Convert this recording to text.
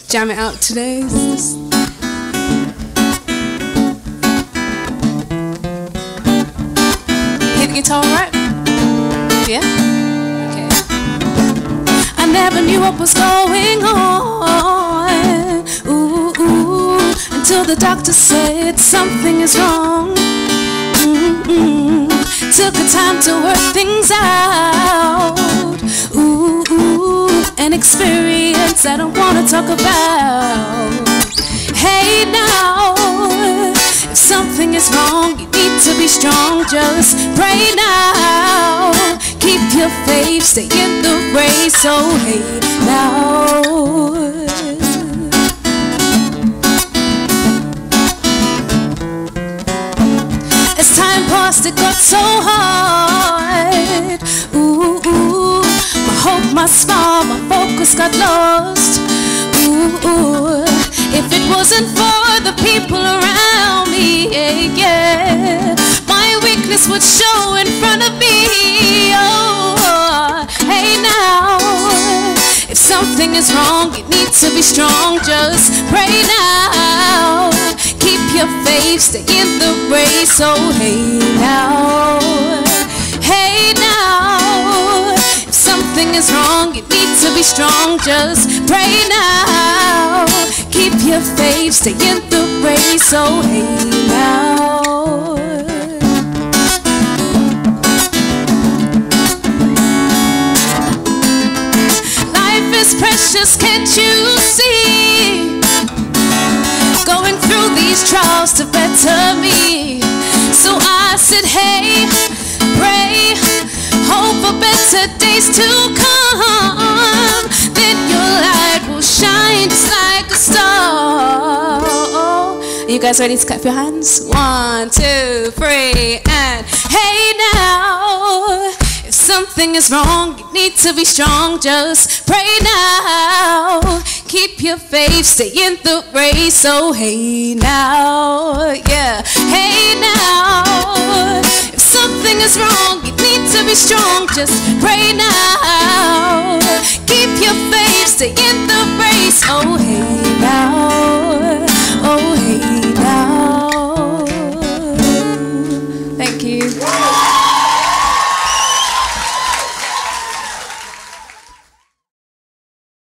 jam it out today. Hit the guitar right? Yeah? Okay. I never knew what was going on, until the doctor said something is wrong. Took the time to work things out. An experience I don't wanna talk about. Hey now, if something is wrong, you need to be strong. Just pray now. Keep your faith, stay in the race. So hey now. As time passed, it got so hard. My hope, my smile, my focus got lost. If it wasn't for the people around me, yeah, my weakness would show in front of me. Oh, hey now, if something is wrong, you need to be strong. Just pray now. Keep your faith, stay in the race. So hey now, hey now, if something is wrong, you need to be strong. Just pray now. Keep your faith, stay in the race. So hey now. Life is precious, can't you see? Going through these trials to better me. So I said, hey, pray, hope for better days to come. Then your light will shine just like a star. You guys ready to clap your hands? 1, 2, 3, and hey now. If something is wrong, you need to be strong. Just pray now. Keep your faith, stay in the race. So hey now, yeah, hey now. If something is wrong, you need to be strong. Just pray now. Keep your faith, stay in the race. Oh hey.